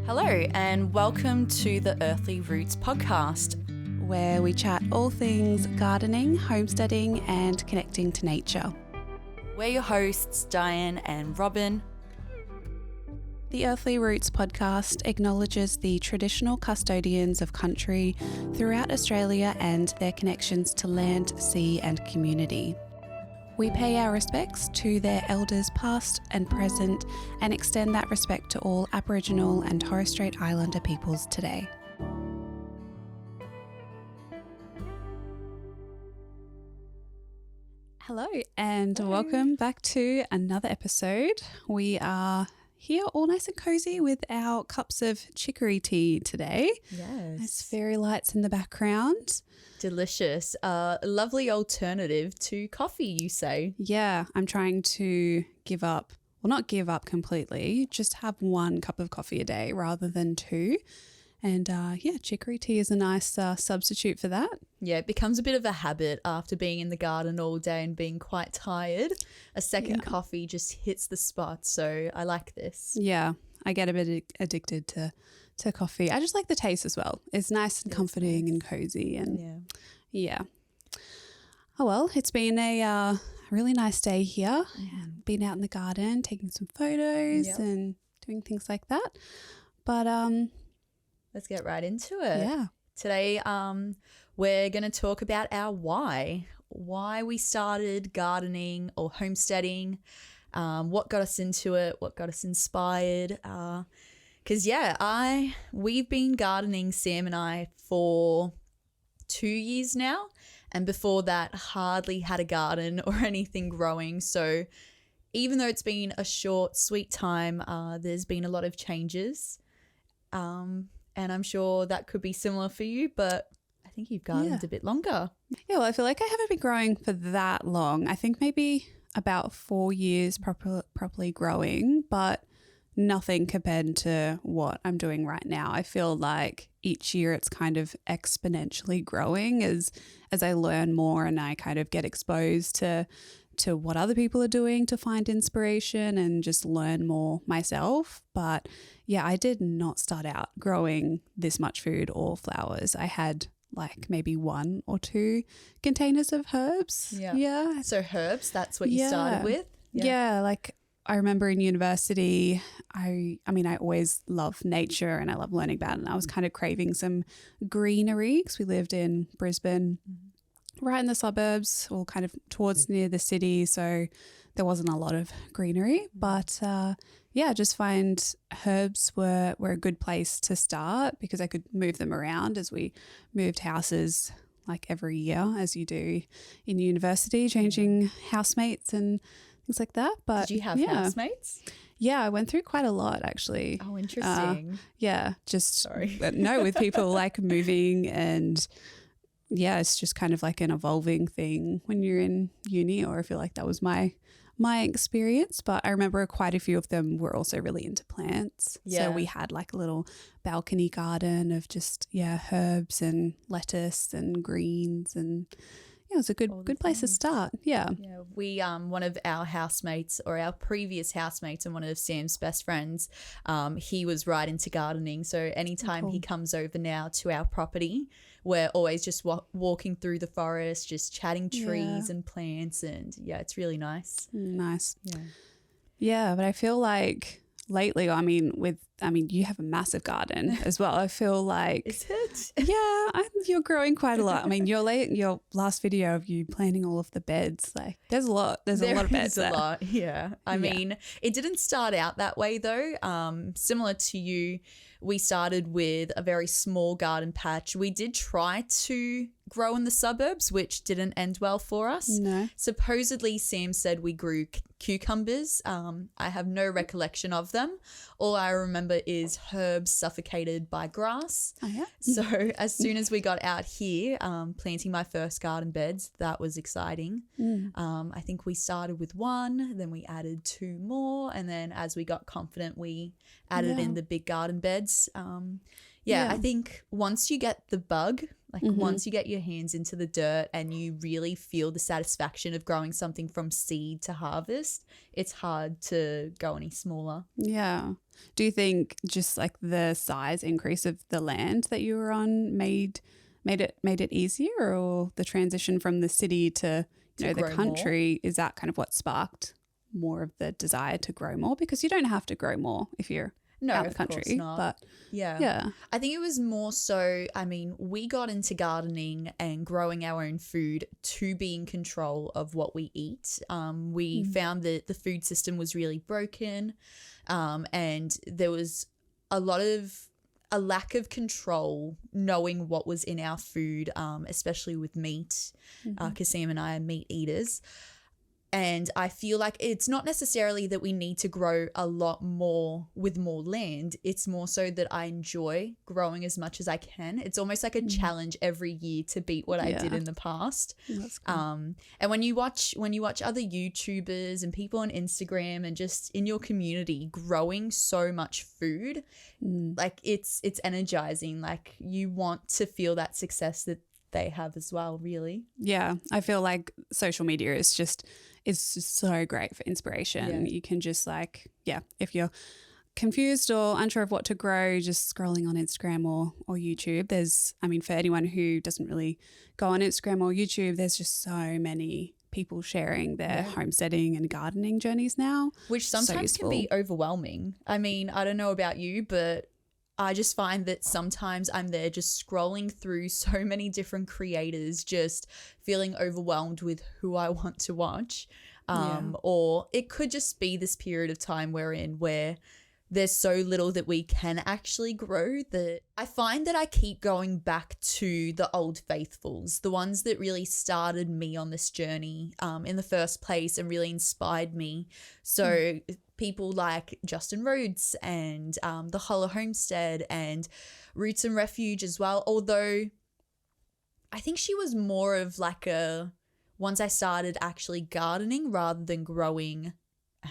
Hello, and welcome to the Earthly Roots podcast, where we chat all things gardening, homesteading, and connecting to nature. We're your hosts, Diane and Robyn. The Earthly Roots podcast acknowledges the traditional custodians of country throughout Australia and their connections to land, sea, and community. We pay our respects to their elders past and present and extend that respect to all Aboriginal and Torres Strait Islander peoples today. Hello and welcome back to another episode. We are here all nice and cozy with our cups of chicory tea today. Yes. There's fairy lights in the background. Delicious. Lovely alternative to coffee, you say? Yeah, I'm trying to give up, well, not give up completely, just have one cup of coffee a day rather than two. And chicory tea is a nice substitute for that. Yeah, it becomes a bit of a habit after being in the garden all day and being quite tired. A second coffee just hits the spot. So I like this. Yeah, I get a bit addicted to coffee. I just like the taste as well. It's nice and comforting and cozy. And yeah. Oh, well, it's been a really nice day here. Been out in the garden, taking some photos and doing things like that. But let's get right into it. Yeah. Today, we're going to talk about our why we started gardening or homesteading, what got us into it, what got us inspired. Because, we've been gardening, Sam and I, for 2 years now. And before that, hardly had a garden or anything growing. So even though it's been a short, sweet time, there's been a lot of changes. And I'm sure that could be similar for you, but I think you've gardened a bit longer. Yeah, well, I feel like I haven't been growing for that long. I think maybe about 4 years properly growing, but nothing compared to what I'm doing right now. I feel like each year it's kind of exponentially growing as I learn more and I kind of get exposed to what other people are doing to find inspiration and just learn more myself. But yeah, I did not start out growing this much food or flowers. I had like maybe 1 or 2 containers of herbs. Yeah. So herbs, that's what you started with? Yeah, like I remember in university, I always love nature and I love learning about it. And I was kind of craving some greenery because we lived in Brisbane, right in the suburbs, or kind of towards near the city. So there wasn't a lot of greenery. But I just find herbs were a good place to start because I could move them around as we moved houses like every year, as you do in university, changing housemates and things like that. But did you have housemates? Yeah, I went through quite a lot actually. Oh, interesting. With people like moving and it's just kind of like an evolving thing when you're in uni, or I feel like that was my experience. But I remember quite a few of them were also really into plants. So we had like a little balcony garden of just herbs and lettuce and greens, and it was a good place to start. Yeah. We one of our housemates, or our previous housemates, and one of Sam's best friends, he was right into gardening. So anytime he comes over now to our property, we're always just walking through the forest, just chatting trees and plants, and it's really nice. Nice. Yeah, but I feel like lately, you have a massive garden as well. I feel like is it? Yeah, you're growing quite a lot. I mean, your last video of you planting all of the beds, like there's a lot. There's a lot of beds. There's a lot. Yeah. I mean, it didn't start out that way though. Similar to you, we started with a very small garden patch. We did try to grow in the suburbs, which didn't end well for us. No. Supposedly, Sam said we grew cucumbers. I have no recollection of them. All I remember is herbs suffocated by grass. Oh, yeah? So as soon as we got out here, planting my first garden beds, that was exciting. I think we started with 1, then we added 2 more, and then as we got confident, we added in the big garden beds. Yeah, Yeah. I think once you get the bug, like once you get your hands into the dirt and you really feel the satisfaction of growing something from seed to harvest, it's hard to go any smaller. Yeah. Do you think just like the size increase of the land that you were on made it easier, or the transition from the city to To the grow country, is that kind of what sparked more of the desire to grow more? Because you don't have to grow more if you're No, out of the country. course not. But Yeah. I think it was more so, I mean, we got into gardening and growing our own food to be in control of what we eat. We found that the food system was really broken, and there was a lack of control knowing what was in our food, especially with meat, because Sam and I are meat eaters. And I feel like it's not necessarily that we need to grow a lot more with more land. It's more so that I enjoy growing as much as I can. It's almost like a challenge every year to beat what I did in the past. that's cool. And when you watch other YouTubers and people on Instagram and just in your community growing so much food, like it's energizing. Like you want to feel that success that they have as well, really. Yeah, I feel like social media is just so great for inspiration. You can just if you're confused or unsure of what to grow, just scrolling on Instagram or YouTube, for anyone who doesn't really go on Instagram or YouTube, there's just so many people sharing their homesteading and gardening journeys now. Which sometimes can be overwhelming. I mean, I don't know about you, but I just find that sometimes I'm there just scrolling through so many different creators, just feeling overwhelmed with who I want to watch. Or it could just be this period of time we're in where there's so little that we can actually grow, that I find that I keep going back to the old faithfuls, the ones that really started me on this journey in the first place and really inspired me. So people like Justin Rhodes and the Hollow Homestead and Roots and Refuge as well, although I think she was more of like once I started actually gardening rather than growing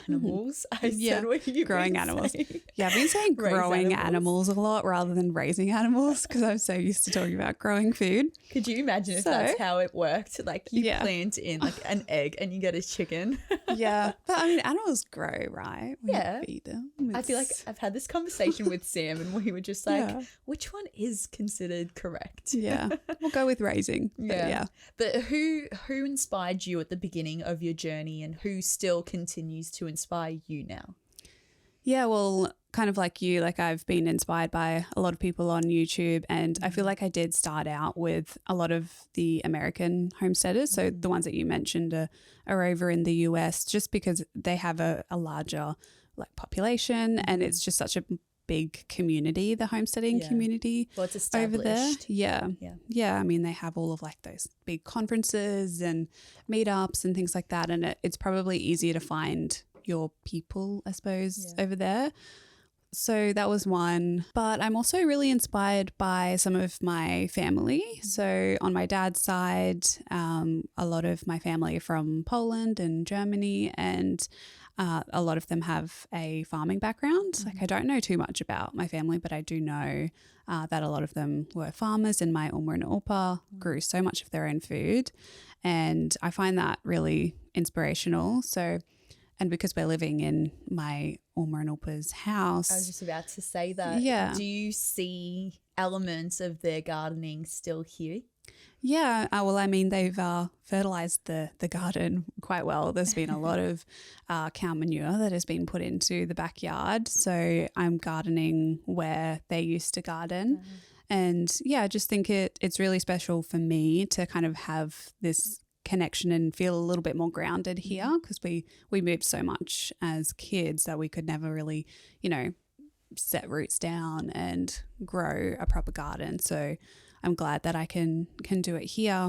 animals. I said what you growing animals. Yeah, I've been saying growing animals a lot rather than raising animals because I'm so used to talking about growing food. Could you imagine if that's how it worked? Like you plant in like an egg and you get a chicken. Yeah, but I mean animals grow, right? We feed them. I feel like I've had this conversation with Sam and we were just like, which one is considered correct? Yeah, we'll go with raising. But who inspired you at the beginning of your journey and who still continues to inspire you now? Yeah, well, kind of like you, like I've been inspired by a lot of people on YouTube, and I feel like I did start out with a lot of the American homesteaders. So the ones that you mentioned are over in the US, just because they have a larger like population and it's just such a big community, the homesteading community it's established over there. Yeah. I mean, they have all of like those big conferences and meetups and things like that, and it's probably easier to find your people, I suppose, over there. So that was one. But I'm also really inspired by some of my family. So on my dad's side, a lot of my family are from Poland and Germany, and a lot of them have a farming background. Like I don't know too much about my family, but I do know that a lot of them were farmers, and my Oma and Opa grew so much of their own food. And I find that really inspirational. So, and because we're living in my Oma and Opa's house. I was just about to say that. Yeah. Do you see elements of their gardening still here? Yeah. Well, I mean, they've fertilized the garden quite well. There's been a lot of cow manure that has been put into the backyard. So I'm gardening where they used to garden. And yeah, I just think it's really special for me to kind of have this connection and feel a little bit more grounded here, because we moved so much as kids that we could never really, set roots down and grow a proper garden. So I'm glad that I can do it here.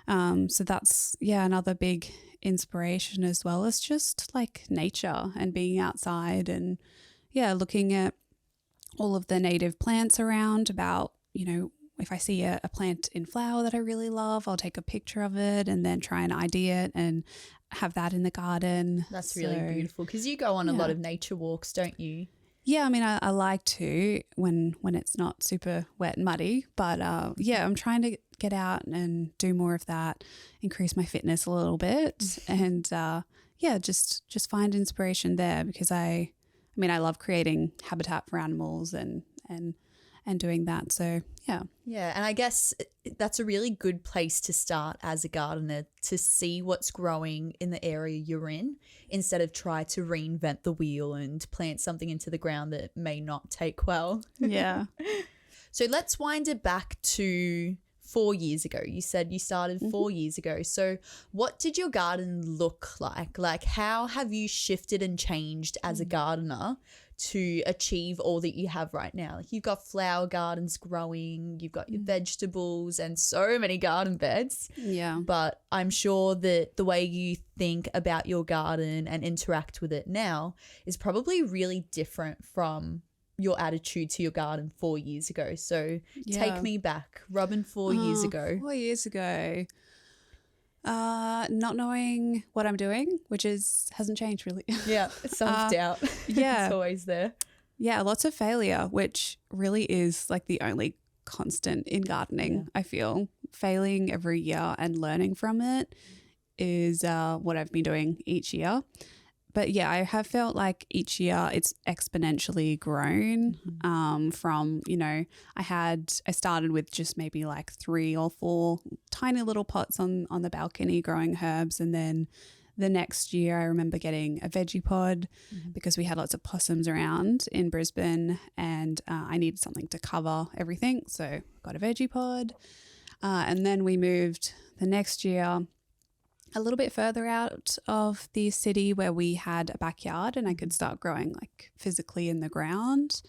So that's another big inspiration, as well as just like nature and being outside and looking at all of the native plants around. About if I see a plant in flower that I really love, I'll take a picture of it and then try and ID it and have that in the garden. That's really beautiful, because you go on a lot of nature walks, don't you? Yeah, I mean, I like to when it's not super wet and muddy, but yeah, I'm trying to get out and do more of that, increase my fitness a little bit, and yeah, just find inspiration there because I mean, I love creating habitat for animals and doing that. So yeah. Yeah, and I guess that's a really good place to start as a gardener, to see what's growing in the area you're in instead of try to reinvent the wheel and plant something into the ground that may not take well. Yeah. So let's wind it back to 4 years ago. You said you started 4 years ago. So what did your garden look like? Like, how have you shifted and changed as a gardener to achieve all that you have right now? Like, you've got flower gardens growing, you've got your vegetables and so many garden beds. Yeah. But I'm sure that the way you think about your garden and interact with it now is probably really different from your attitude to your garden 4 years ago. So take me back. Robyn, 4 years ago. 4 years ago. Not knowing what I'm doing, which hasn't changed really. Yeah, self-doubt. Yeah. It's always there. Yeah, lots of failure, which really is like the only constant in gardening, Yeah. I feel. Failing every year and learning from it is what I've been doing each year. But yeah, I have felt like each year it's exponentially grown from, I started with just maybe like 3 or 4 tiny little pots on the balcony growing herbs. And then the next year I remember getting a veggie pod because we had lots of possums around in Brisbane and I needed something to cover everything. So got a veggie pod. And then we moved the next year a little bit further out of the city where we had a backyard and I could start growing like physically in the ground.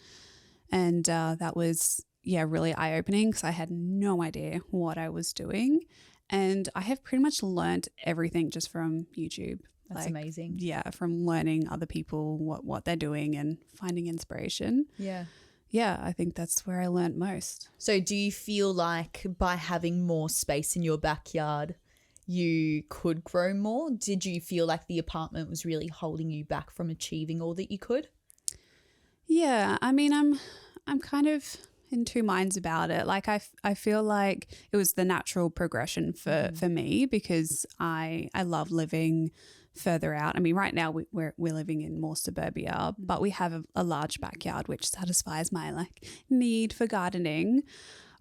And that was, really eye-opening because I had no idea what I was doing. And I have pretty much learnt everything just from YouTube. That's amazing. Yeah, from learning other people, what they're doing and finding inspiration. Yeah. Yeah, I think that's where I learnt most. So do you feel like by having more space in your backyard, you could grow more? Did you feel like the apartment was really holding you back from achieving all that you could? Yeah, I mean, I'm kind of in two minds about it. Like I feel like it was the natural progression for me because I love living further out. I mean, right now we're living in more suburbia, but we have a large backyard which satisfies my like need for gardening.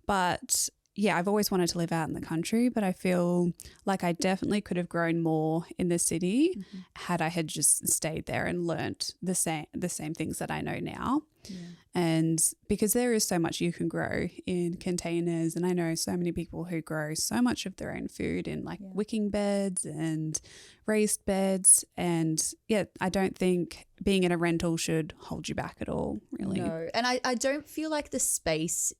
But yeah, I've always wanted to live out in the country, but I feel like I definitely could have grown more in the city had I had just stayed there and learnt the same things that I know now. Yeah. And because there is so much you can grow in containers, and I know so many people who grow so much of their own food in like wicking beds and raised beds. And yeah, I don't think being in a rental should hold you back at all, really. No, and I don't feel like the space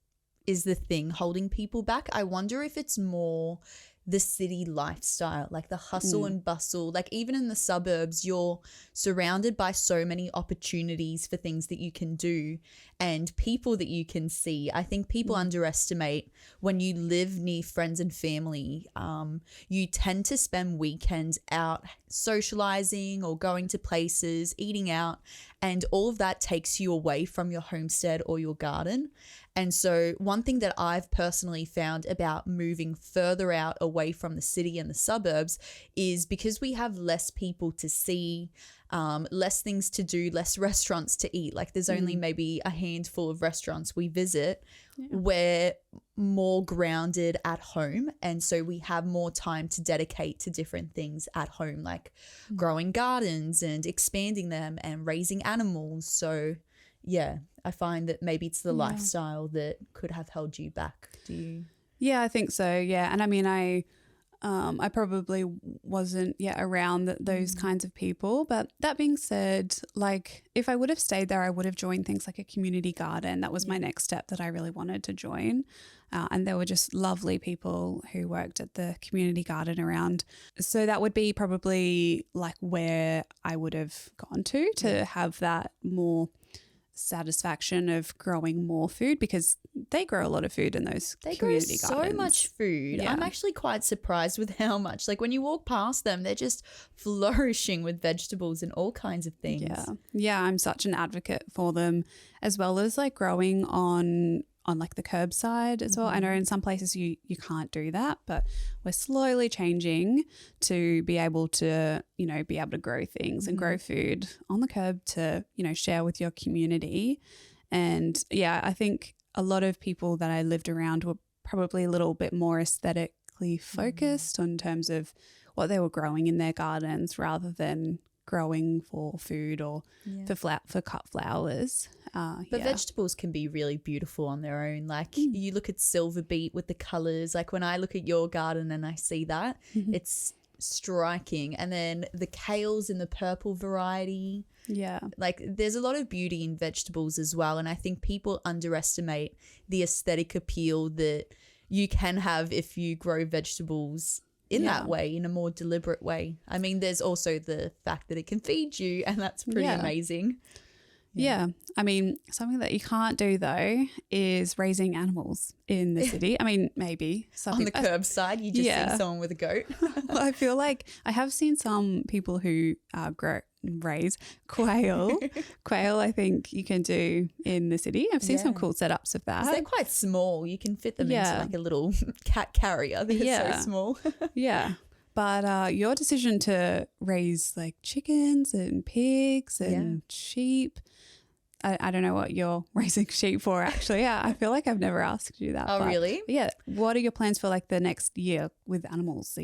is the thing holding people back. I wonder if it's more the city lifestyle, like the hustle and bustle. Like even in the suburbs, you're surrounded by so many opportunities for things that you can do and people that you can see. I think people underestimate when you live near friends and family, you tend to spend weekends out socializing or going to places, eating out, and all of that takes you away from your homestead or your garden. And so one thing that I've personally found about moving further out away from the city and the suburbs is because we have less people to see, less things to do, less restaurants to eat. Like there's only maybe a handful of restaurants we visit. We're more grounded at home. And so we have more time to dedicate to different things at home, like growing gardens and expanding them and raising animals. So yeah, I find that maybe it's the lifestyle that could have held you back. Do you? Yeah, I think so. Yeah. And I mean, I probably wasn't around those kinds of people. But that being said, like if I would have stayed there, I would have joined things like a community garden. That was my next step that I really wanted to join. And there were just lovely people who worked at the community garden around. So that would be probably like where I would have gone to have that more satisfaction of growing more food, because they grow a lot of food in those community grow gardens. so much food. Yeah. I'm actually quite surprised with how much. Like when you walk past them, they're just flourishing with vegetables and all kinds of things. Yeah, I'm such an advocate for them, as well as like growing on like the curbside as well. I know in some places you can't do that, but we're slowly changing to be able to, be able to grow things and grow food on the curb to, share with your community. And yeah, I think a lot of people that I lived around were probably a little bit more aesthetically focused in terms of what they were growing in their gardens rather than growing for food or for cut flowers. But vegetables can be really beautiful on their own. Like you look at silver beet with the colours. Like when I look at your garden and I see that, it's striking. And then the kales in the purple variety. Yeah. Like there's a lot of beauty in vegetables as well. And I think people underestimate the aesthetic appeal that you can have if you grow vegetables in that way, in a more deliberate way. I mean, there's also the fact that it can feed you, and that's pretty amazing. Yeah. I mean, something that you can't do though is raising animals in the city. I mean, maybe on the curbside, you just see someone with a goat. I feel like I have seen some people who raise quail. Quail, I think you can do in the city. I've seen some cool setups of that. They're quite small. You can fit them into like a little cat carrier. They're so small. Yeah. But your decision to raise like chickens and pigs and sheep, I don't know what you're raising sheep for actually. Yeah, I feel like I've never asked you that. Oh, really? Yeah. What are your plans for like the next year with animals?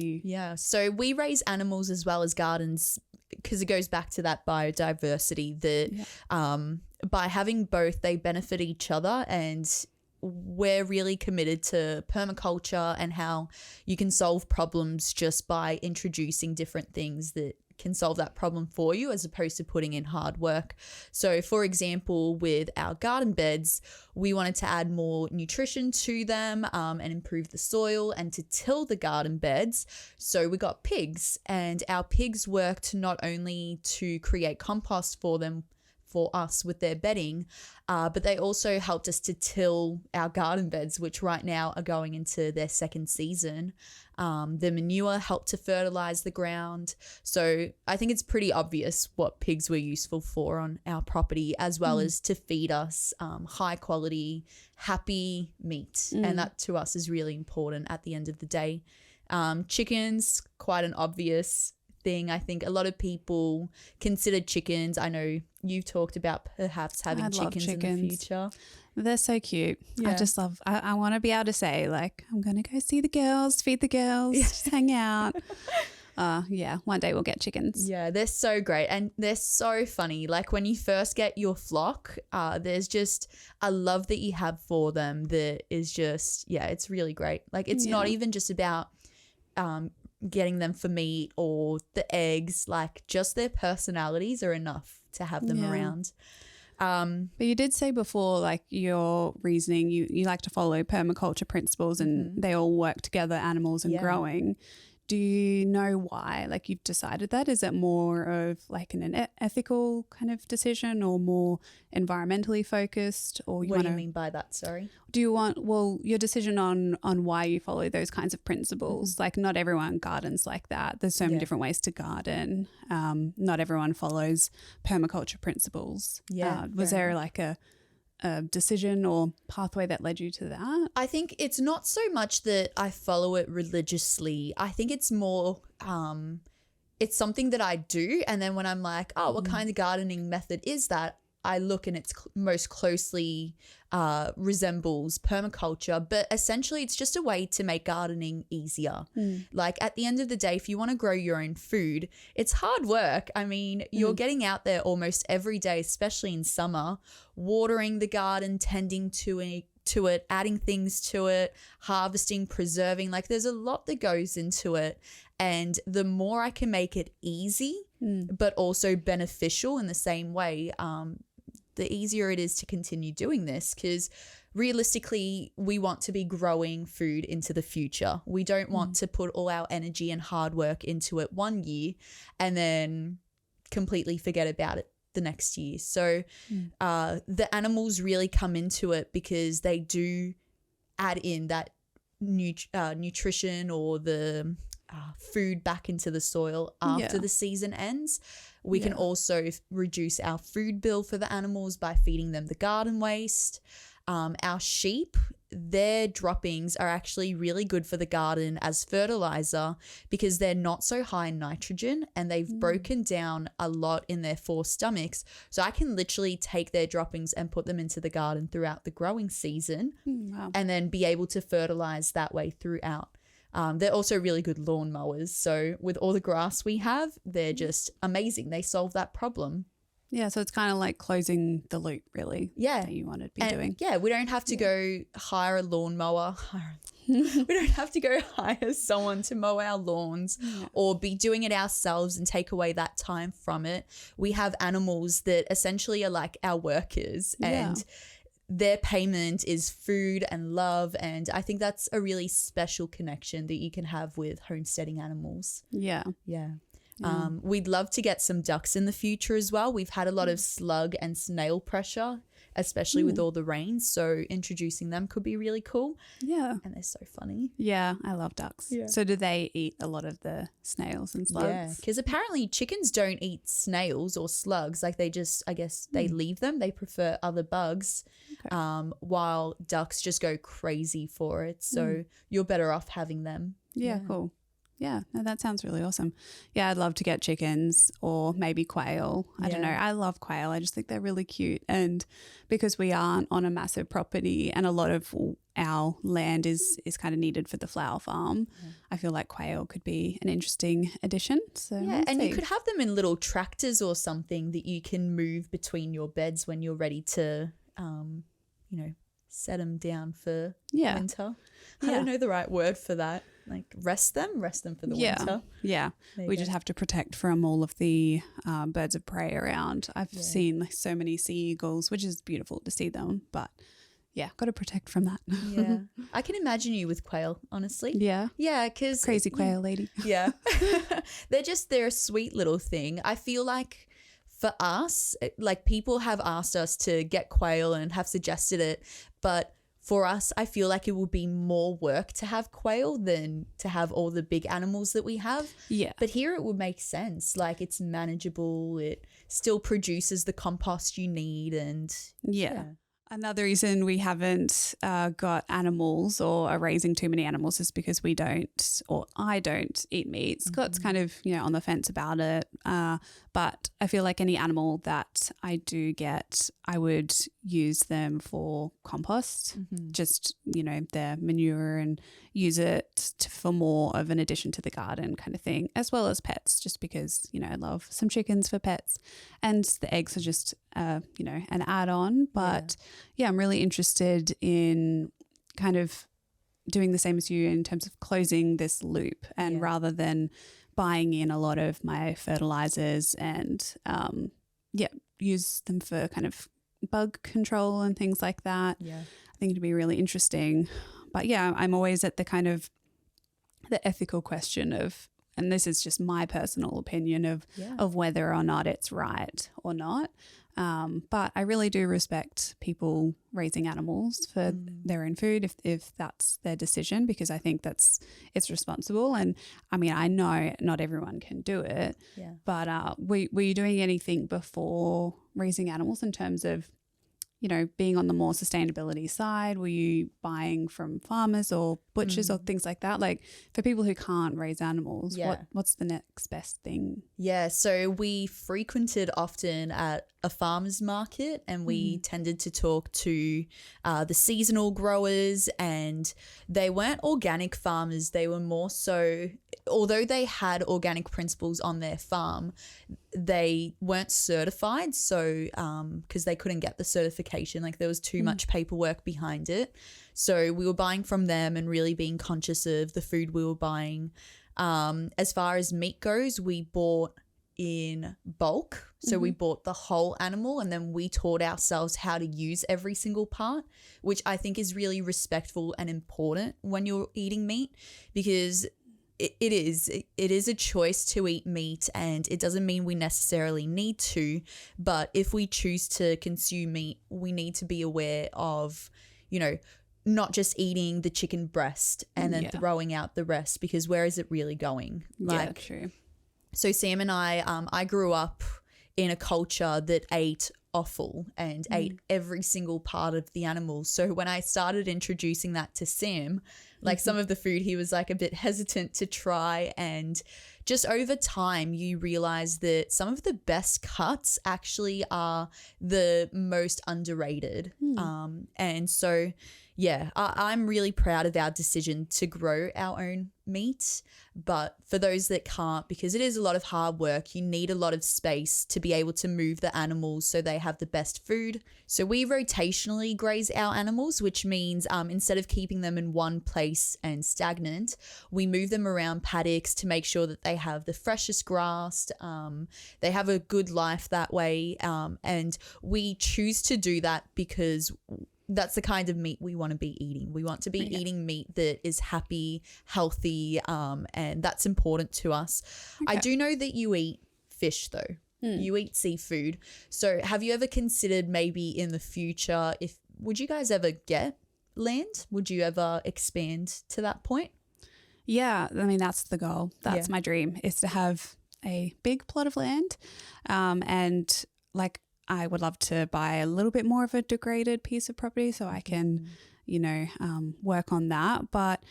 So we raise animals as well as gardens because it goes back to that biodiversity that by having both, they benefit each other, and we're really committed to permaculture and how you can solve problems just by introducing different things that can solve that problem for you as opposed to putting in hard work. So for example, with our garden beds, we wanted to add more nutrition to them and improve the soil and to till the garden beds. So we got pigs, and our pigs worked not only to create compost for them, for us with their bedding, but they also helped us to till our garden beds, which right now are going into their second season. The manure helped to fertilize the ground. So I think it's pretty obvious what pigs were useful for on our property, as well as to feed us high quality, happy meat. And that to us is really important at the end of the day. Chickens, quite an obvious thing. I think a lot of people consider chickens. I know you've talked about perhaps having chickens in the future. They're so cute. I just love, I want to be able to say like, I'm going to go see the girls, feed the girls, just hang out. One day we'll get chickens. Yeah, they're so great and they're so funny. Like when you first get your flock, there's just a love that you have for them that is just, it's really great. Like it's not even just about getting them for meat or the eggs, like just their personalities are enough to have them around. But you did say before, like your reasoning, you like to follow permaculture principles and they all work together, animals and growing. Do you know why? Like you've decided that? Is it more of like an ethical kind of decision or more environmentally focused? Or what do you mean by that? Sorry. Do you want, your decision on why you follow those kinds of principles? Like not everyone gardens like that. There's so many different ways to garden. Not everyone follows permaculture principles. Was there like a decision or pathway that led you to that? I think it's not so much that I follow it religiously. I think it's more it's something that I do, and then when I'm like, oh, what kind of gardening method is that? I look and it's most closely resembles permaculture, but essentially it's just a way to make gardening easier. Like at the end of the day, if you want to grow your own food, it's hard work. I mean, you're getting out there almost every day, especially in summer, watering the garden, tending to it, adding things to it, harvesting, preserving. Like there's a lot that goes into it. And the more I can make it easy, but also beneficial in the same way, the easier it is to continue doing this, because realistically, we want to be growing food into the future. We don't want to put all our energy and hard work into it one year and then completely forget about it the next year. So the animals really come into it because they do add in that nutrition or the food back into the soil after the season ends. We can also reduce our food bill for the animals by feeding them the garden waste. Our sheep, their droppings are actually really good for the garden as fertilizer because they're not so high in nitrogen and they've broken down a lot in their 4 stomachs. So I can literally take their droppings and put them into the garden throughout the growing season and then be able to fertilize that way throughout. They're also really good lawn mowers. So with all the grass we have, they're just amazing. They solve that problem. Yeah, so it's kind of like closing the loop, really. Yeah. That you want to be doing. Yeah, we don't have to go hire a lawnmower. We don't have to go hire someone to mow our lawns or be doing it ourselves and take away that time from it. We have animals that essentially are like our workers and their payment is food and love. And I think that's a really special connection that you can have with homesteading animals. Yeah. Yeah. We'd love to get some ducks in the future as well. We've had a lot of slug and snail pressure, especially with all the rains. So introducing them could be really cool. Yeah. And they're so funny. Yeah, I love ducks. Yeah. So do they eat a lot of the snails and slugs? Yeah, because apparently chickens don't eat snails or slugs. Like they just, I guess they leave them. They prefer other bugs while ducks just go crazy for it. So you're better off having them. Yeah, cool. Yeah, no, that sounds really awesome. Yeah, I'd love to get chickens or maybe quail. I don't know. I love quail. I just think they're really cute. And because we aren't on a massive property and a lot of our land is kind of needed for the flower farm, I feel like quail could be an interesting addition. So and you could have them in little tractors or something that you can move between your beds when you're ready to, set them down for winter. I don't know the right word for that. Like rest them for the winter. Yeah. We just have to protect from all of the birds of prey around. I've seen like so many sea eagles, which is beautiful to see them, but got to protect from that. Yeah. I can imagine you with quail, honestly. Yeah. Yeah, because crazy quail lady. Yeah. They're a sweet little thing. I feel like for us, like people have asked us to get quail and have suggested it, but for us, I feel like it will be more work to have quail than to have all the big animals that we have. Yeah. But here it would make sense. Like it's manageable. It still produces the compost you need and Another reason we haven't got animals or are raising too many animals is because we don't, or I don't eat meat. Scott's kind of, on the fence about it. But I feel like any animal that I do get, I would use them for compost, just, their manure and use it for more of an addition to the garden kind of thing, as well as pets, just because, I love some chickens for pets. And the eggs are just, an add-on. But I'm really interested in kind of doing the same as you in terms of closing this loop and rather than buying in a lot of my fertilizers and use them for kind of bug control and things like that. Yeah. I think it'd be really interesting. But I'm always at the kind of the ethical question of, and this is just my personal opinion of whether or not it's right or not. But I really do respect people raising animals for their own food if that's their decision, because I think it's responsible. And I mean, I know not everyone can do it, but were you doing anything before raising animals in terms of, being on the more sustainability side? Were you buying from farmers or butchers or things like that? Like for people who can't raise animals, what's the next best thing? Yeah, so we frequented often at a farmer's market and we tended to talk to the seasonal growers, and they weren't organic farmers. They were more so, although they had organic principles on their farm, they weren't certified. So because they couldn't get the certification, like there was too much paperwork behind it. So we were buying from them and really being conscious of the food we were buying. As far as meat goes, we bought in bulk. So we bought the whole animal and then we taught ourselves how to use every single part, which I think is really respectful and important when you're eating meat, because it is a choice to eat meat, and it doesn't mean we necessarily need to, but if we choose to consume meat, we need to be aware of, not just eating the chicken breast and then throwing out the rest, because where is it really going? Yeah, true. So Sam and I grew up in a culture that ate offal and ate every single part of the animal. So when I started introducing that to Sam, like some of the food, he was like a bit hesitant to try. And just over time, you realize that some of the best cuts actually are the most underrated. And so, yeah, I'm really proud of our decision to grow our own meat. But for those that can't, because it is a lot of hard work, you need a lot of space to be able to move the animals so they have the best food. So we rotationally graze our animals, which means instead of keeping them in one place and stagnant, we move them around paddocks to make sure that they have the freshest grass. They have a good life that way. And we choose to do that because that's the kind of meat we want to be eating. We want to be eating meat that is happy, healthy, and that's important to us. I do know that you eat fish though. You eat seafood. So have you ever considered maybe in the future, would you guys ever get land? Would you ever expand to that point? Yeah, I mean, that's the goal. That's my dream, is to have a big plot of land, and like I would love to buy a little bit more of a degraded piece of property so I can, work on that. But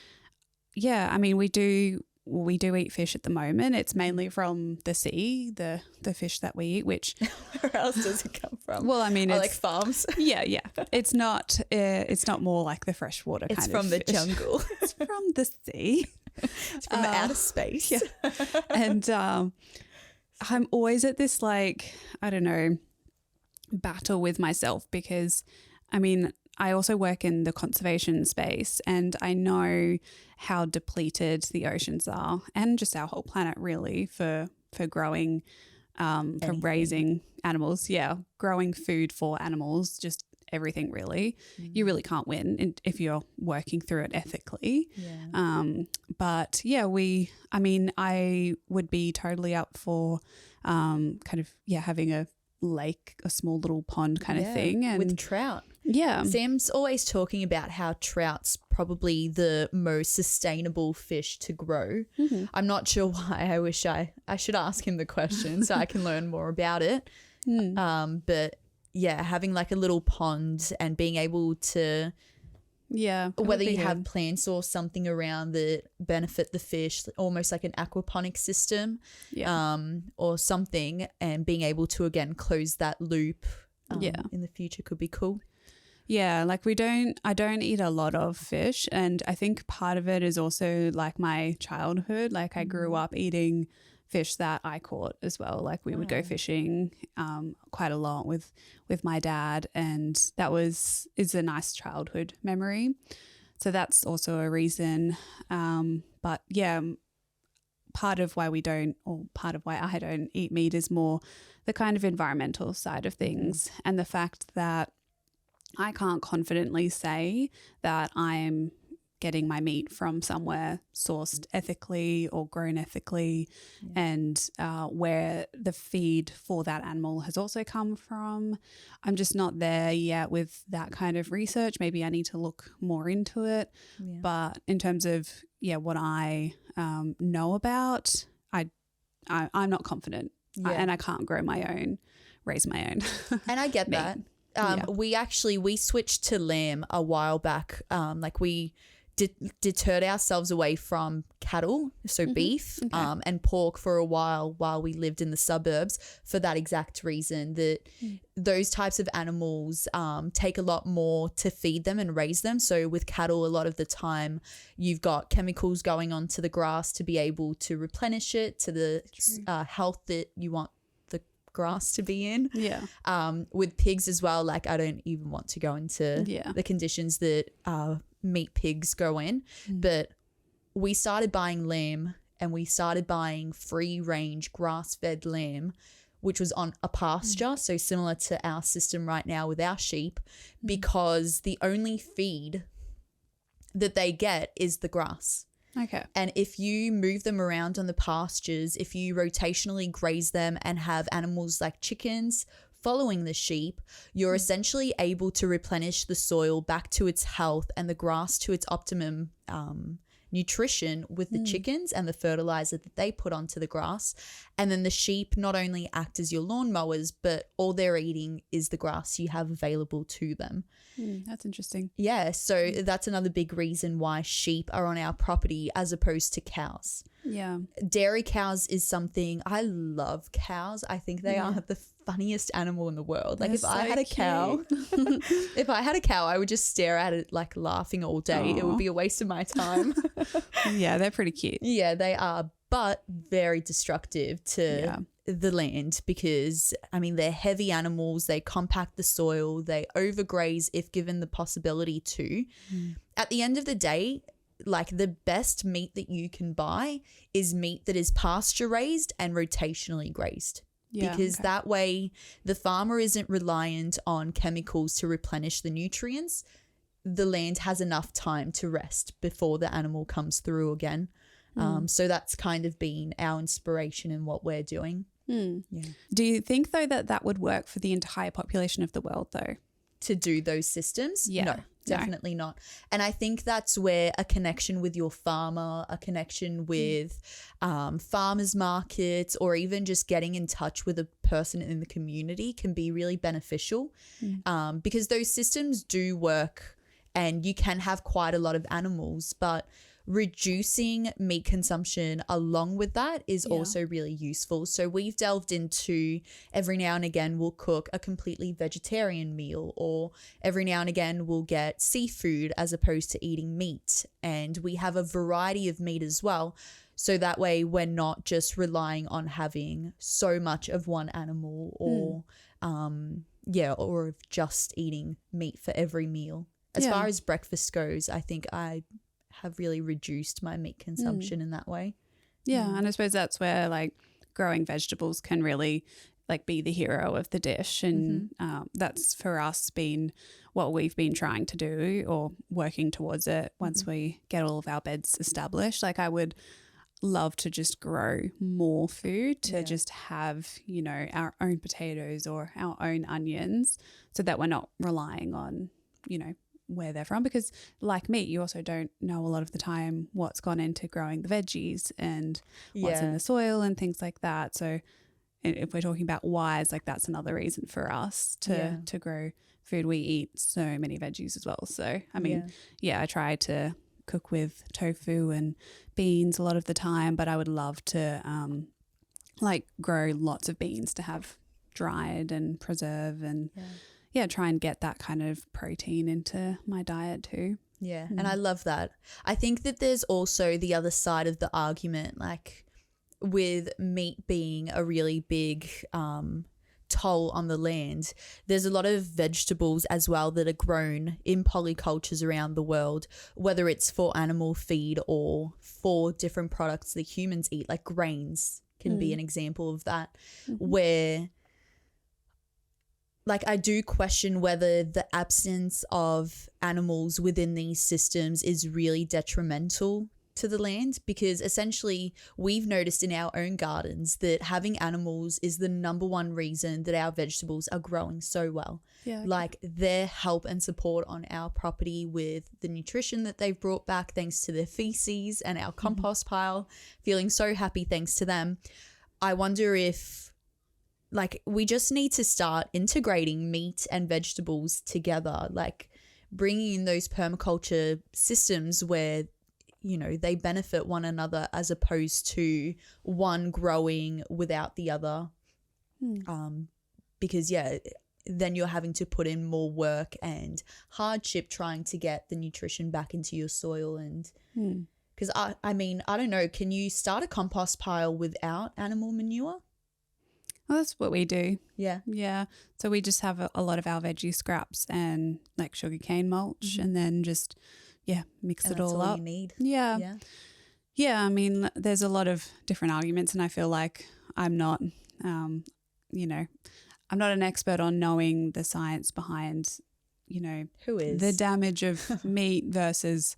yeah, I mean, we do eat fish at the moment. It's mainly from the sea, the fish that we eat, which where else does it come from? Well, I mean, it's like farms. Yeah. It's not more like the freshwater kind of fish. It's from the jungle. It's from the sea. It's from outer space. Yeah. And I'm always at this, like, I don't know, battle with myself, because I mean, I also work in the conservation space, and I know how depleted the oceans are, and just our whole planet really, for growing, for raising animals. Yeah, growing food for animals, just everything really. You really can't win if you're working through it ethically. But yeah, I would be totally up for having a lake, a small little pond kind of thing, and with trout. Sam's always talking about how trout's probably the most sustainable fish to grow. I'm not sure why. I wish I should ask him the question so I can learn more about it. But yeah, having like a little pond and being able to, whether you have plants or something around that benefit the fish, almost like an aquaponic system, or something, and being able to again close that loop in the future could be cool. Yeah, like I don't eat a lot of fish, and I think part of it is also like my childhood. Like I grew up eating fish that I caught as well. Like we would go fishing quite a lot with my dad, and is a nice childhood memory. So that's also a reason. But yeah, part of why I don't eat meat is more the kind of environmental side of things, and the fact that I can't confidently say that I'm getting my meat from somewhere sourced ethically or grown ethically, and where the feed for that animal has also come from. I'm just not there yet with that kind of research. Maybe I need to look more into it. But in terms of what I know about, I'm not confident, and I can't raise my own. And I get that. We switched to lamb a while back. Like we deterred ourselves away from cattle, so beef, and pork for a while we lived in the suburbs, for that exact reason, that those types of animals take a lot more to feed them and raise them. So with cattle, a lot of the time you've got chemicals going onto the grass to be able to replenish it to the health that you want the grass to be in. With pigs as well, like I don't even want to go into the conditions that meat pigs grow in, but we started buying lamb, and we started buying free range grass-fed lamb, which was on a pasture, so similar to our system right now with our sheep, because the only feed that they get is the grass. Okay. And if you move them around on the pastures, if you rotationally graze them and have animals like chickens following the sheep, you're essentially able to replenish the soil back to its health and the grass to its optimum nutrition with the chickens and the fertilizer that they put onto the grass. And then the sheep not only act as your lawnmowers, but all they're eating is the grass you have available to them. That's interesting. Yeah, so that's another big reason why sheep are on our property as opposed to cows. Yeah. Dairy cows is something, I love cows. I think they are the funniest animal in the world. Like, if I had a cow, if I had a cow, I would just stare at it like laughing all day. It would be a waste of my time. Yeah, they're pretty cute. Yeah, they are, but very destructive to the land because, I mean, they're heavy animals. They compact the soil. They overgraze if given the possibility to. At the end of the day, like, the best meat that you can buy is meat that is pasture raised and rotationally grazed. Yeah, because that way the farmer isn't reliant on chemicals to replenish the nutrients. The land has enough time to rest before the animal comes through again. So that's kind of been our inspiration in what we're doing. Yeah. Do you think, though, that would work for the entire population of the world, though? To do those systems? Yeah. No, definitely not. And I think that's where a connection with your farmer, a connection with farmers markets, or even just getting in touch with a person in the community can be really beneficial because those systems do work and you can have quite a lot of animals, but reducing meat consumption along with that is also really useful. So we've delved into, every now and again we'll cook a completely vegetarian meal, or every now and again we'll get seafood as opposed to eating meat, and we have a variety of meat as well. So that way we're not just relying on having so much of one animal or or of just eating meat for every meal. As far as breakfast goes, I think I have really reduced my meat consumption in that way. Yeah, and I suppose that's where, like, growing vegetables can really, like, be the hero of the dish, and that's for us been what we've been trying to do, or working towards it once we get all of our beds established. Like, I would love to just grow more food, to just have, you know, our own potatoes or our own onions, so that we're not relying on, you know, where they're from, because like me, you also don't know a lot of the time what's gone into growing the veggies and what's in the soil and things like that. So if we're talking about whys, like, that's another reason for us to grow food. We eat so many veggies as well. So I mean, I try to cook with tofu and beans a lot of the time, but I would love to like grow lots of beans to have dried and preserve and try and get that kind of protein into my diet too. Yeah, and I love that. I think that there's also the other side of the argument, like with meat being a really big toll on the land, there's a lot of vegetables as well that are grown in polycultures around the world, whether it's for animal feed or for different products that humans eat, like grains can be an example of that, where, like, I do question whether the absence of animals within these systems is really detrimental to the land, because essentially we've noticed in our own gardens that having animals is the number one reason that our vegetables are growing so well. Yeah, okay. Like, their help and support on our property with the nutrition that they've brought back thanks to their feces and our compost pile, feeling so happy thanks to them. I wonder if, like, we just need to start integrating meat and vegetables together, like bringing in those permaculture systems where, you know, they benefit one another as opposed to one growing without the other. Because, then you're having to put in more work and hardship trying to get the nutrition back into your soil. And because, I mean, I don't know, can you start a compost pile without animal manure? Well, that's what we do. Yeah. Yeah. So we just have a lot of our veggie scraps and like sugarcane mulch, and then just, mix it all up. You need. Yeah. Yeah. Yeah. I mean, there's a lot of different arguments, and I feel like I'm not, I'm not an expert on knowing the science behind, who is the damage of meat versus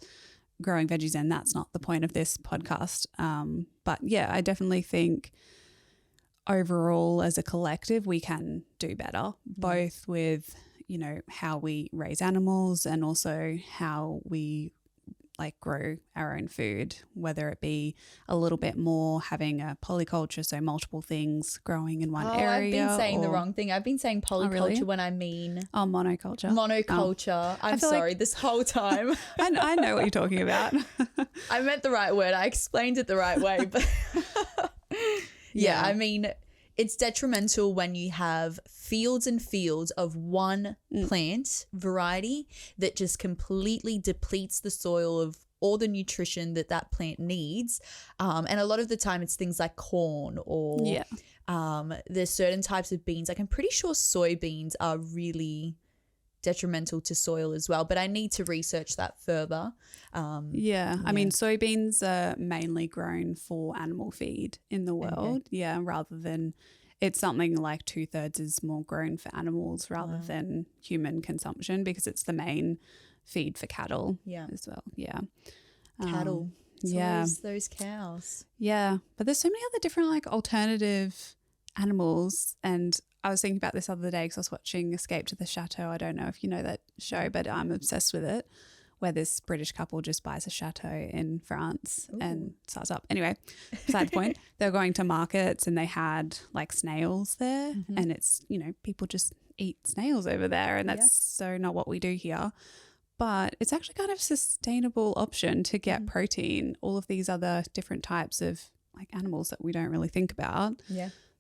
growing veggies, and that's not the point of this podcast. But yeah, I definitely think overall as a collective we can do better, both with, you know, how we raise animals and also how we like grow our own food, whether it be a little bit more having a polyculture, so multiple things growing in one area. I've been saying the wrong thing. I've been saying polyculture really? when I mean monoculture. Monoculture. I'm sorry, this whole time. I know what you're talking about. I meant the right word. I explained it the right way, but yeah, I mean, it's detrimental when you have fields and fields of one plant variety that just completely depletes the soil of all the nutrition that that plant needs. And a lot of the time it's things like corn or there's certain types of beans. Like I'm pretty sure soybeans are really detrimental to soil as well, but I need to research that further. I mean, soybeans are mainly grown for animal feed in the world, rather than it's something like 2/3 is more grown for animals rather than human consumption, because it's the main feed for cattle as well. Cattle. It's always those cows. But there's so many other different like alternative animals, and I was thinking about this other day because I was watching Escape to the Chateau. I don't know if you know that show, but I'm obsessed with it, where this British couple just buys a chateau in France and starts up. Anyway, beside the point, they were going to markets and they had like snails there, and it's, you know, people just eat snails over there, and that's so not what we do here. But it's actually kind of a sustainable option to get protein, all of these other different types of like animals that we don't really think about.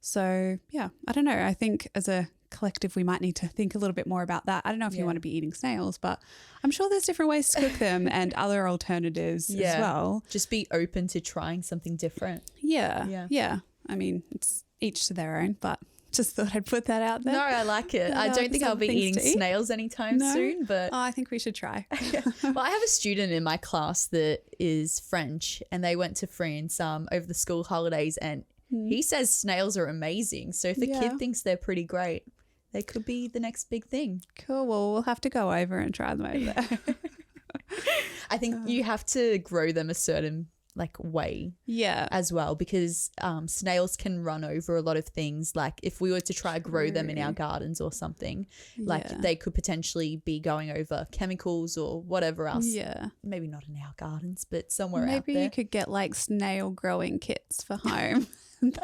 So, I don't know. I think as a collective we might need to think a little bit more about that. I don't know if you want to be eating snails, but I'm sure there's different ways to cook them and other alternatives as well. Just be open to trying something different. I mean, it's each to their own, but just thought I'd put that out there. No, I like it. I don't think I'll be eating snails anytime soon, but I think we should try. Well, I have a student in my class that is French, and they went to France over the school holidays, and he says snails are amazing. So if the kid thinks they're pretty great, they could be the next big thing. Cool. Well, we'll have to go over and try them over there. I think you have to grow them a certain like way as well, because snails can run over a lot of things. Like if we were to try grow them in our gardens or something, like they could potentially be going over chemicals or whatever else. Maybe not in our gardens, but somewhere out there. Maybe you could get like snail growing kits for home.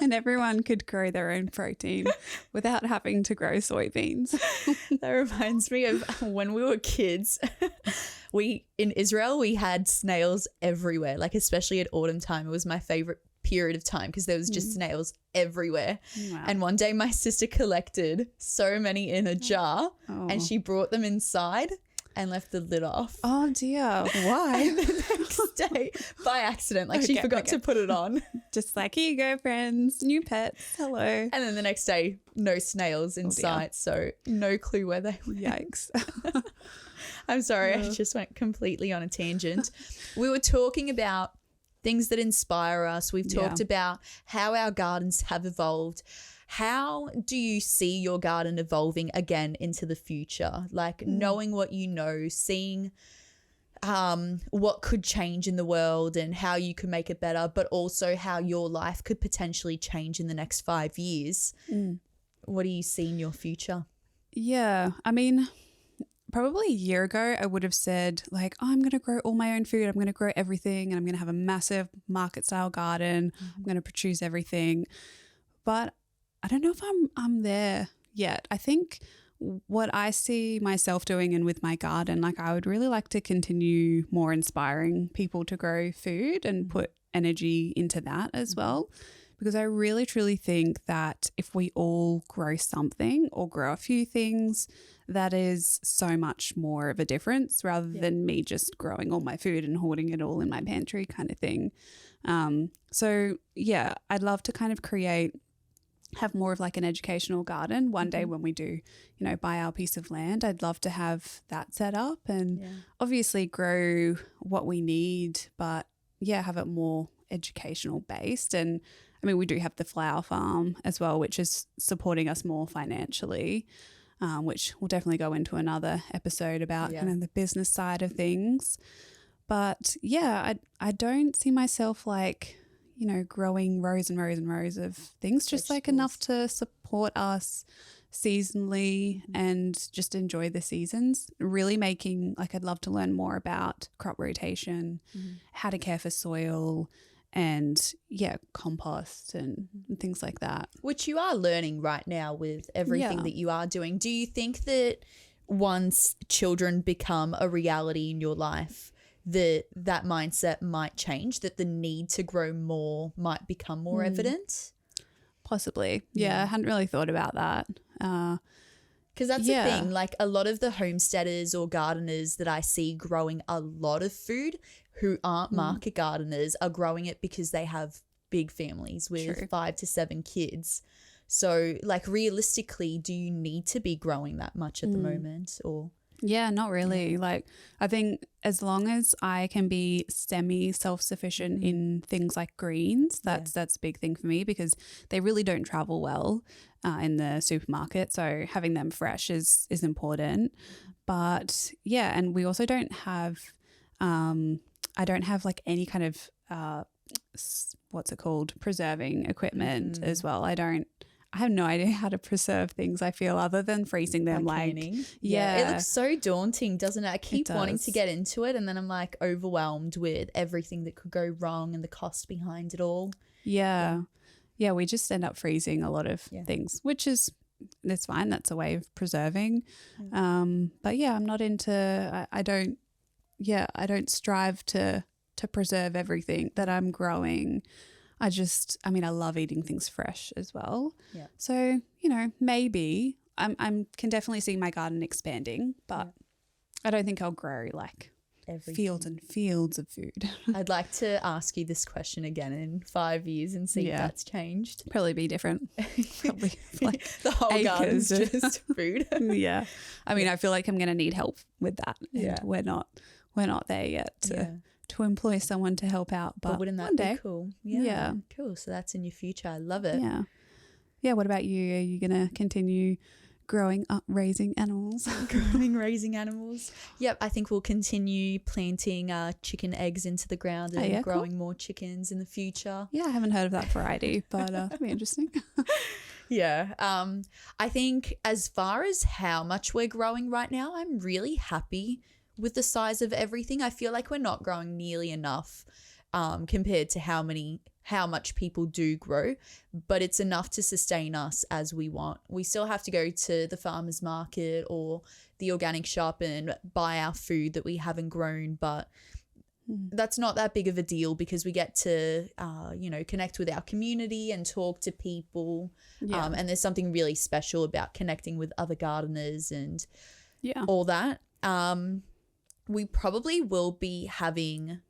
And everyone could grow their own protein without having to grow soybeans. That reminds me of when we were kids. In Israel, we had snails everywhere, like especially at autumn time. It was my favorite period of time because there was just snails everywhere. Wow. And one day my sister collected so many in a jar and she brought them inside and left the lid off. Oh dear. Why? And the next day, by accident, like she forgot to put it on. Just like, here you go, friends, new pets, hello. And then the next day, no snails in sight, so no clue where they were. Yikes. I'm sorry, I just went completely on a tangent. We were talking about things that inspire us. We've talked about how our gardens have evolved. How do you see your garden evolving again into the future? Like knowing what you know, seeing what could change in the world and how you could make it better, but also how your life could potentially change in the next 5 years. What do you see in your future? Yeah, I mean, probably a year ago, I would have said like, I'm going to grow all my own food. I'm going to grow everything and I'm going to have a massive market style garden. I'm going to produce everything. But I don't know if I'm there yet. I think what I see myself doing and with my garden, like I would really like to continue more inspiring people to grow food and put energy into that as well. Because I really truly think that if we all grow something or grow a few things, that is so much more of a difference rather than me just growing all my food and hoarding it all in my pantry kind of thing. So yeah, I'd love to kind of have more of like an educational garden one day when we do, you know, buy our piece of land. I'd love to have that set up and obviously grow what we need, but have it more educational based. And I mean, we do have the flower farm as well, which is supporting us more financially, which we'll definitely go into another episode about kind of the business side of things. But yeah, I don't see myself like, you know, growing rows and rows and rows of things, just like enough to support us seasonally and just enjoy the seasons. Really making, like, I'd love to learn more about crop rotation, how to care for soil, and compost and things like that. Which you are learning right now with everything that you are doing. Do you think that once children become a reality in your life, that mindset might change, that the need to grow more might become more evident? Possibly. Yeah, I hadn't really thought about that. Because that's the thing, like a lot of the homesteaders or gardeners that I see growing a lot of food who aren't market gardeners are growing it because they have big families with 5 to 7 kids. So like realistically, do you need to be growing that much at the moment or? Yeah, not really. Like I think as long as I can be semi self-sufficient in things like greens, that's a big thing for me because they really don't travel well in the supermarket. So having them fresh is important. But yeah, and we also don't have I don't have like any kind of what's it called? Preserving equipment as well. I have no idea how to preserve things, I feel, other than freezing them. Like canning. It looks so daunting, doesn't it? I keep wanting to get into it and then I'm like overwhelmed with everything that could go wrong and the cost behind it all. Yeah, we just end up freezing a lot of things, which is, that's fine. That's a way of preserving. But yeah, I'm not into, I don't strive to preserve everything that I'm growing. I love eating things fresh as well. Yeah. So, you know, maybe I can definitely see my garden expanding, but I don't think I'll grow like fields and fields of food. I'd like to ask you this question again in 5 years and see if that's changed. Probably be different. Probably like the whole garden's just food. Yeah. I mean, I feel like I'm going to need help with that. And we're not there yet to employ someone to help out, but wouldn't that be cool? Yeah. Cool. So that's in your future. I love it. Yeah. What about you? Are you gonna continue raising animals? Raising animals. Yep. I think we'll continue planting chicken eggs into the ground and growing more chickens in the future. Yeah, I haven't heard of that variety, but that'd be interesting. I think as far as how much we're growing right now, I'm really happy with the size of everything. I feel like we're not growing nearly enough compared to how much people do grow, but it's enough to sustain us as we want. We still have to go to the farmer's market or the organic shop and buy our food that we haven't grown, but that's not that big of a deal because we get to, connect with our community and talk to people. And there's something really special about connecting with other gardeners and all that. We probably will be having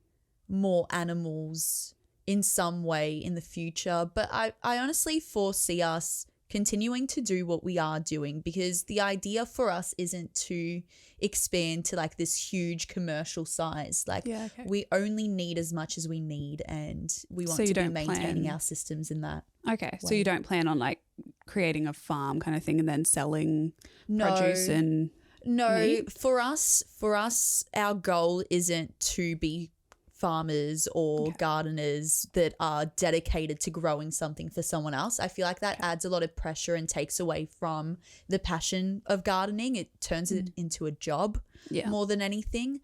more animals in some way in the future, but I honestly foresee us continuing to do what we are doing because the idea for us isn't to expand to like this huge commercial size. Like we only need as much as we need and we want to be maintaining our systems in that. Okay. Way. So you don't plan on like creating a farm kind of thing and then selling produce and meat? For us, our goal isn't to be farmers or gardeners that are dedicated to growing something for someone else. I feel like that adds a lot of pressure and takes away from the passion of gardening. It turns it into a job more than anything.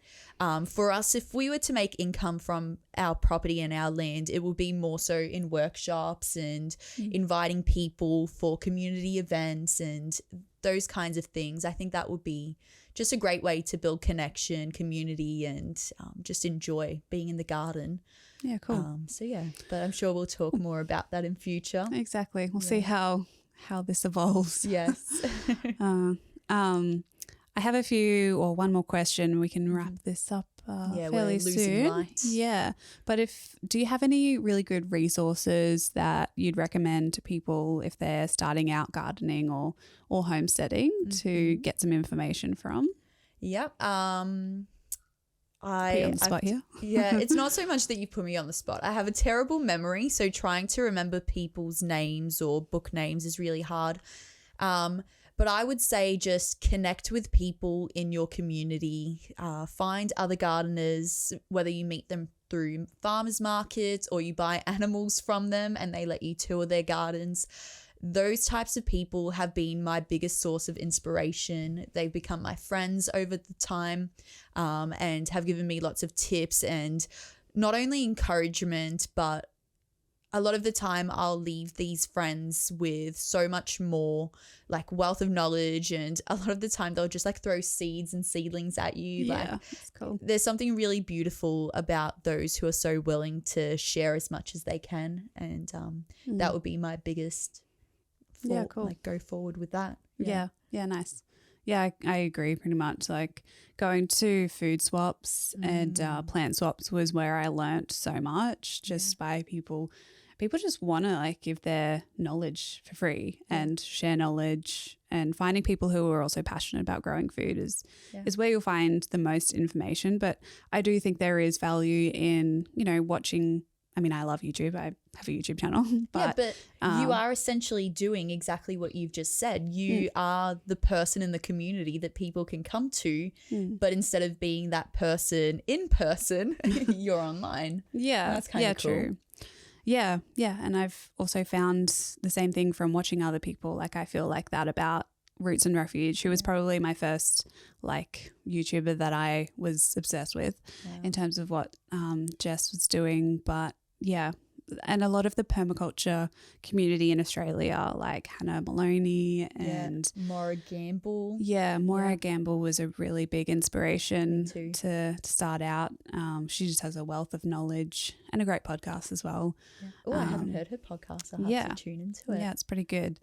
For us, if we were to make income from our property and our land, it would be more so in workshops and inviting people for community events and those kinds of things. I think that would be just a great way to build connection, community, and just enjoy being in the garden. Yeah, cool. But I'm sure we'll talk more about that in future. Exactly. We'll see how this evolves. Yes. I have one more question. We can wrap this up fairly soon. Light. Yeah. But do you have any really good resources that you'd recommend to people if they're starting out gardening or homesteading to get some information from? Yep. Put you on the spot here. Yeah, it's not so much that you put me on the spot. I have a terrible memory, so trying to remember people's names or book names is really hard. But I would say just connect with people in your community, find other gardeners, whether you meet them through farmers markets or you buy animals from them and they let you tour their gardens. Those types of people have been my biggest source of inspiration. They've become my friends over the time, and have given me lots of tips and not only encouragement, but a lot of the time I'll leave these friends with so much more like wealth of knowledge, and a lot of the time they'll just like throw seeds and seedlings at you. Yeah, like, that's cool. there's something really beautiful about those who are so willing to share as much as they can, and that would be my biggest cool. like go forward with that. Yeah, nice. Yeah, I agree pretty much. Like going to food swaps and plant swaps was where I learnt so much just by people just want to like give their knowledge for free and share knowledge, and finding people who are also passionate about growing food is where you'll find the most information. But I do think there is value in, watching. I mean, I love YouTube. I have a YouTube channel. But, you are essentially doing exactly what you've just said. You are the person in the community that people can come to, but instead of being that person in person, you're online. Yeah. And that's kind of cool. True. Yeah. And I've also found the same thing from watching other people. Like I feel like that about Roots and Refuge, who was probably my first like YouTuber that I was obsessed with in terms of what Jess was doing. But yeah, and a lot of the permaculture community in Australia, like Hannah Maloney and Maura Gamble. Yeah, Maura Gamble was a really big inspiration to start out. She just has a wealth of knowledge and a great podcast as well. Yeah. Oh, I haven't heard her podcast. I'll have to tune into it. Yeah, it's pretty good.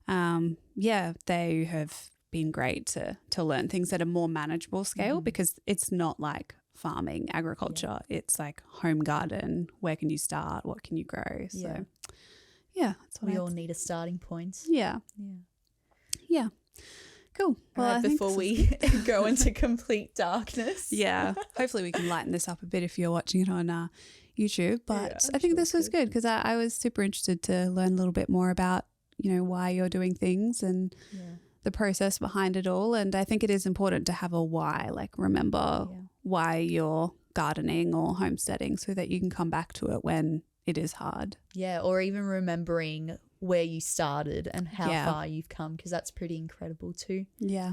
They have been great to learn things at a more manageable scale because it's not like farming, agriculture. It's like home garden. Where can you start? What can you grow? So that's what we all need a starting point. Yeah. Cool. Well, right, before we go into complete darkness. Yeah. Hopefully we can lighten this up a bit if you're watching it on YouTube. But I think this was good because I was super interested to learn a little bit more about, why you're doing things and the process behind it all. And I think it is important to have a why, like remember why you're gardening or homesteading so that you can come back to it when it is hard. Yeah, or even remembering where you started and how far you've come, because that's pretty incredible too. Yeah.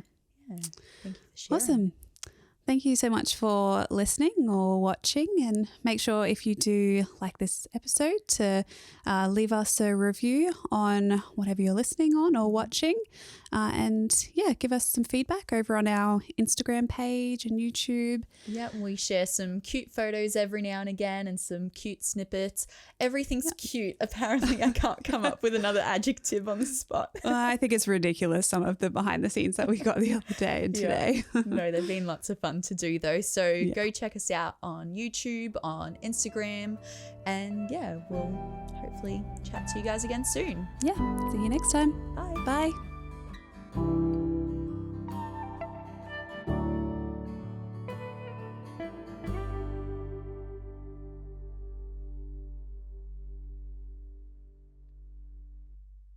Thank you for sharing. Awesome. Thank you so much for listening or watching, and make sure if you do like this episode to leave us a review on whatever you're listening on or watching, and give us some feedback over on our Instagram page and YouTube. Yeah, we share some cute photos every now and again and some cute snippets. Everything's cute. Apparently I can't come up with another adjective on the spot. I think it's ridiculous, some of the behind the sweens that we got the other day and today. No, they've been lots of fun to do though. So go check us out on YouTube, on Instagram, and we'll hopefully chat to you guys again soon. Yeah. See you next time. Bye. Bye.